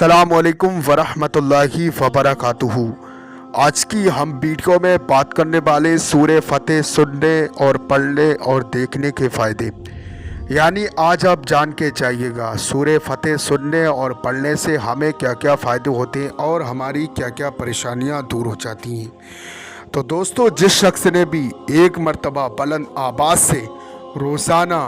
अस्सलामुअलैकुम वरहमतुल्लाहि वबरकातुहू। आज की हम वीडियो में बात करने वाले सूरह फतेह सुनने और पढ़ने और देखने के फ़ायदे। यानी आज आप जान के जाइएगा सूरह फतेह सुनने और पढ़ने से हमें क्या क्या फ़ायदे होते हैं और हमारी क्या क्या परेशानियां दूर हो जाती हैं। तो दोस्तों, जिस शख्स ने भी एक मर्तबा बुलंद आवाज़ से रोज़ाना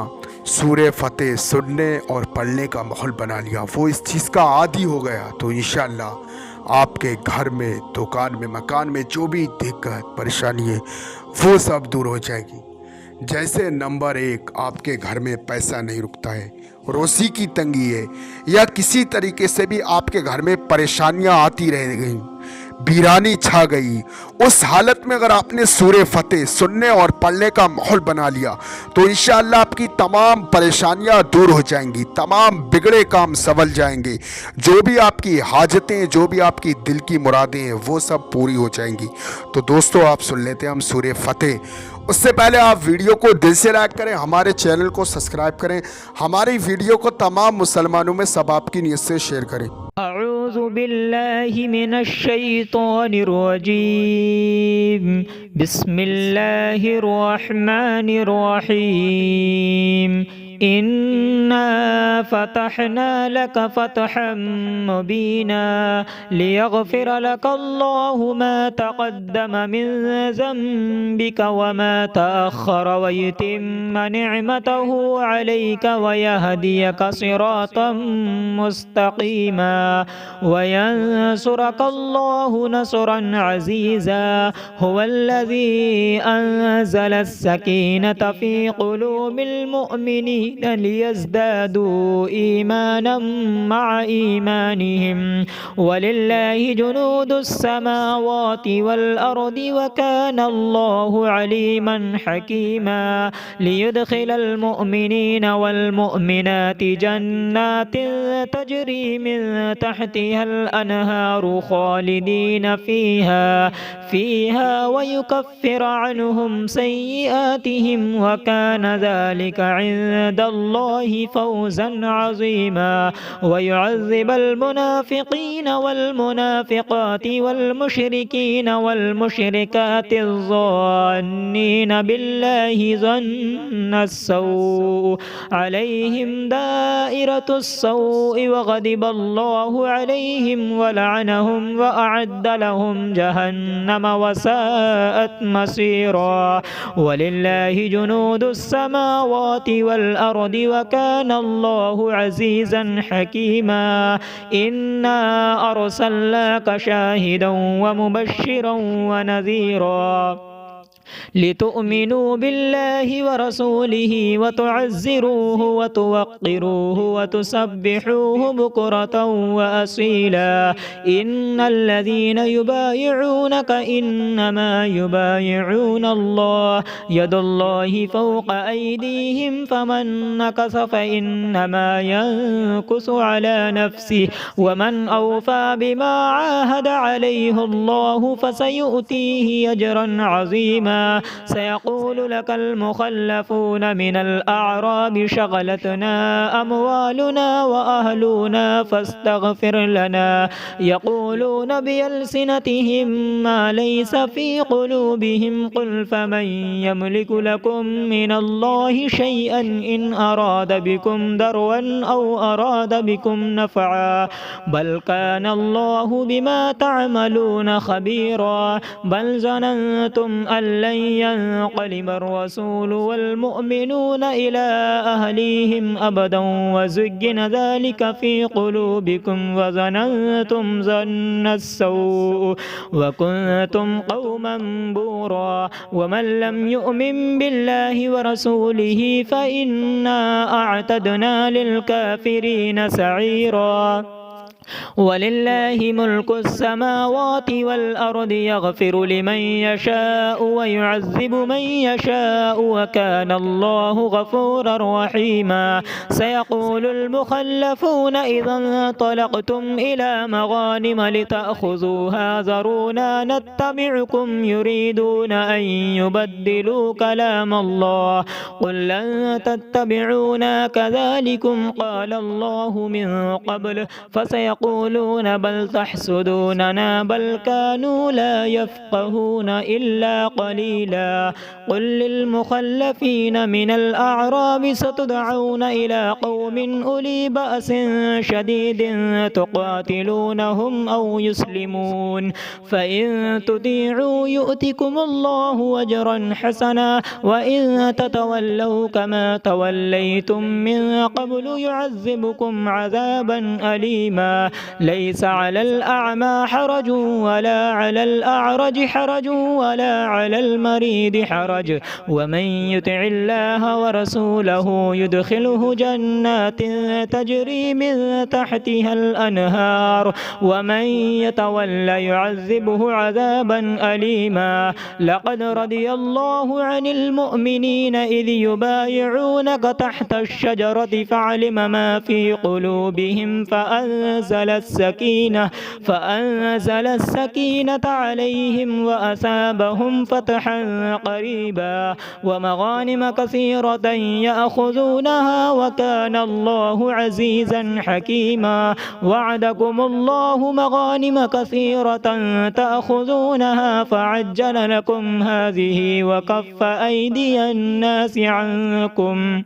सूरह फतेह सुनने और पढ़ने का माहौल बना लिया, वो इस चीज़ का आदी हो गया, तो इंशाअल्लाह आपके घर में, दुकान में, मकान में जो भी दिक्कत परेशानी है वो सब दूर हो जाएगी। जैसे नंबर एक, आपके घर में पैसा नहीं रुकता है, रोज़ी की तंगी है, या किसी तरीके से भी आपके घर में परेशानियां आती रह गई, वीरानी छा गई, उस हालत में अगर आपने सूरह फतेह सुनने और पढ़ने का माहौल बना लिया तो इंशाअल्लाह आपकी तमाम परेशानियां दूर हो जाएंगी, तमाम बिगड़े काम संभल जाएंगे, जो भी आपकी हाजतें, जो भी आपकी दिल की मुरादें हैं वो सब पूरी हो जाएंगी। तो दोस्तों, आप सुन लेते हैं हम सूरह फतेह। उससे पहले आप वीडियो को दिल से लाइक करें, हमारे चैनल को सब्सक्राइब करें, हमारी वीडियो को तमाम मुसलमानों में सब आपकी नीयत से शेयर करें। अऊज़ु बिल्लाहि मिनश शैतानिर रजीम। बिस्मिल्लाहिर रहमानिर रहीम। इन्ना फतहना लक फतहम मुबीना लियगफिर लक अल्लाहु मा तक़द्दम मिन ज़ंबिका व मा तअख़्ख़र व युतिम्म निअमतहु अलैक व यहदियक सिरातम मुस्तक़ीमा व यंसुरक अल्लाहु नस्रन अज़ीज़ा हुवल्लज़ी अंज़ल अस्सकीनता फ़ी क़ुलूबिल मुअमिनीन लियज़दादू ईमानम मअ ईमानिहिम वलिल्लाहि जुनूदुस समावाति वल अर्दि व काना अल्लाहु अलीमन हकीमा लियुदखिलल मुअमिनीन वल मुअमिनाति जन्नातिन तजरी मिन तहतिहल अनहारु खालिदीन फीहा व युकफ्फिर अन्हुम सय्यिआतिहिम व काना ज़ालिका इंदल्लाहि फौज़न अज़ीमा व युअज़्ज़िबल मुनाफ़िक़ीन वल मुनाफ़िक़ाति वल मुशरिकीन वल मुशरिकाति ज़ान्नीन बिल्लाहि ज़न्नस्सौ अलैहिम दाइरतुस्सौइ व ग़दिबल्लाहु अलैहिम व लअनहुम व अअद्द लहुम जहन्नम व साअत मसीरा वलिल्लाहि जुनूदुस समावाति वल अर्दि व काना अल्लाहु अज़ीज़न हकीमा इन्ना अरसलनाका शाहिदन व मुबश्शिरन व नज़ीरा लितुअमिनू बिल्लाहि व रसूलिहि व तुअज़्ज़िरूहु व तुवक़्क़िरूहु व तुसब्बिहूहु बुक्रतन व असीला इन्नल्लज़ीना युबायिऊनका इन्नमा युबायिऊन अल्लाह यदुल्लाहि फ़ौक़ अयदीहिम फमन नकस फ़इन्नमा यनकुसु अला नफ्सिहि व मन औफ़ा बिमा आहद अलैहि अल्लाहु फसयु'तीहि अजरन अज़ीमा सयक़ूलु लकल मुख़ल्लफ़ून मिनल अअराबि शग़लतना अमवालुना व अहलुना फ़स्तग़फ़िर लना यक़ूलून बिअल्सिनतिहिम मा लैस फ़ी क़ुलूबिहिम क़ुल फ़मन यमलिकु लकुम मिनल्लाहि शैअन इन अराद बिकुम दरवन औ अराद बिकुम नफ़अ बल कान अल्लाहु बिमा तअमलून ख़बीरा बल ज़ननतुम अल्लन यन्क़लिबर रसूलु वल मुअमिनून इला अहलीहिम अबदन व ज़ुय्यिन ज़ालिका फ़ी क़ुलूबिकुम व ज़ननतुम ज़न्नस्सौअ व कुन्तुम क़ौमन बूरा व मन लम यु'मिन बिल्लाहि व रसूलिहि फ़इन्ना अअतदना लिलकाफ़िरीन सईरा वलिल्लाहि मुल्कुस समावाति वल अर्दि यग़फ़िरु लिमन यशाअ व युअज़्ज़िबु मन यशाअ व काना अल्लाहु गफ़ूरर रहीमा सयक़ूलुल मुख़ल्लफ़ून इज़ा इंतलक़्तुम इला मग़ानिम लितअख़ुज़ूहा ज़रूना नत्तबि'कुम युरीदून अन युबद्दिलू कलाम अल्लाह क़ुल लन तत्तबि'ूना कज़ालिकुम क़ाल अल्लाहु मिन क़ब्ल फसय فسيقولون بل تحسدوننا بل كانوا لا يفقهون إلا قليلا. قل للمخلفين من الأعراب ستدعون إلى قوم أولي بأس شديد تقاتلونهم أو يسلمون فإن تطيعوا يؤتكم الله أجرا حسنا وإن تتولوا كما توليتم من قبل يعذبكم عذابا أليما. ليس على الأعمى حرج ولا على الأعرج حرج ولا على المريض حرج ومن يطع الله ورسوله يدخله جنات تجري من تحتها الأنهار ومن يتولى يعذبه عذابا أليما. لقد رضي الله عن المؤمنين إذ يبايعونك تحت الشجرة فعلم ما في قلوبهم فأنزل السكينة عليهم وأثابهم فتحا قريبا ومغانم كثيرة يأخذونها وكان الله عزيزا حكيما. وعدكم الله مغانم كثيرة تأخذونها فعجل لكم هذه وكف أيدي الناس عنكم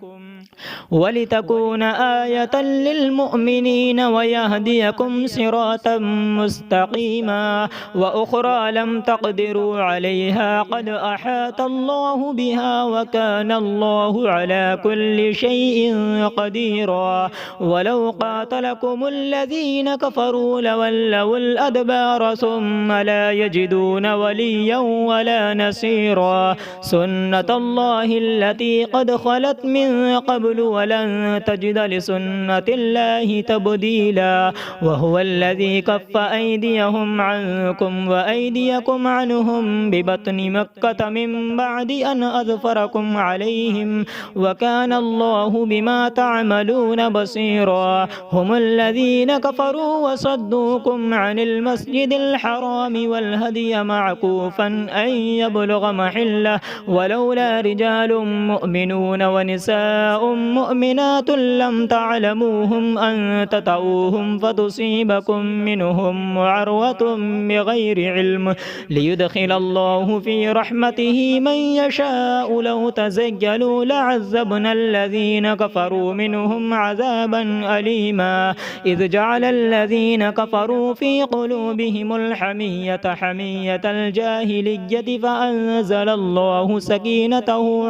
ولتكون آية للمؤمنين ويهديكم صراطا مستقيما. وأخرى لم تقدروا عليها قد أحاط الله بها وكان الله على كل شيء قديرا. ولو قاتلكم الذين كفروا لولوا الأدبار ثم لا يجدون وليا ولا نصيرا. سنة الله التي قد خلت من قبل ولن تجد لسنة الله تبديلا. وهو الذي كف أيديهم عنكم وأيديكم عنهم ببطن مكة من بعد أن أظفركم عليهم وكان الله بما تعملون بصيرا. هم الذين كفروا وصدوكم عن المسجد الحرام والهدي معكوفا أن يبلغ محله ولولا رجال مؤمنون ونساء مؤمنات لم تعلموهم أن تطؤوهم فتصيبكم منهم معرة بغير علم ليدخل الله في رحمته من يشاء. لو تزيلوا لعذبنا الذين كفروا منهم عذابا أليما. إذ جعل الذين كفروا في قلوبهم الحمية حمية الجاهلية فأنزل الله سكينته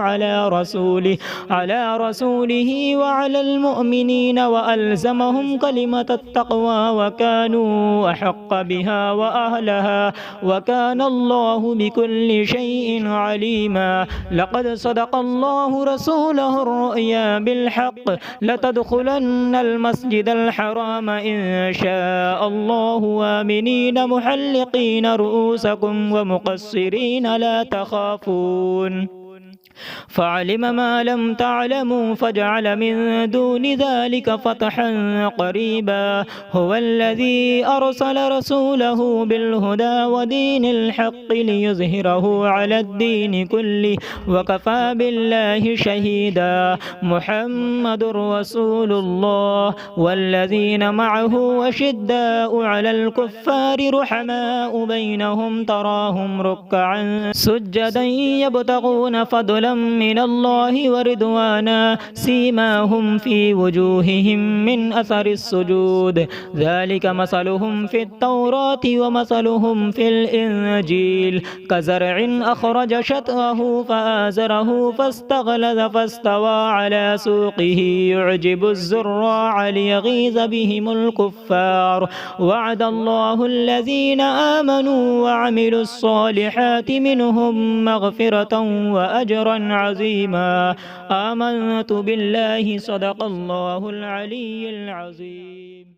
على رسوله وعلى المؤمنين وألزمهم كلمة التقوى وكانوا أحق بها وأهلها وكان الله بكل شيء عليما. لقد صدق الله رسوله الرؤيا بالحق لتدخلن المسجد الحرام إن شاء الله آمنين محلقين رؤوسكم ومقصرين لا تخافون فعلم ما لم تعلموا فجعل من دون ذلك فتحا قريبا. هو الذي أرسل رسوله بالهدى ودين الحق ليظهره على الدين كله وكفى بالله شهيدا. محمد رسول الله والذين معه أشداء على الكفار رحماء بينهم تراهم ركعا سجدا يبتغون فضلا من الله ورضوانا سيماهم في وجوههم من أثر السجود ذلك مثلهم في التوراة ومثلهم في الإنجيل كزرع أخرج شطأه فآزره فاستغلظ فاستوى على سوقه يعجب الزراع ليغيظ بهم الكفار. وعد الله الذين آمنوا وعملوا الصالحات منهم مغفرة وأجرا عظيما. آمنت بالله صدق الله العلي العظيم.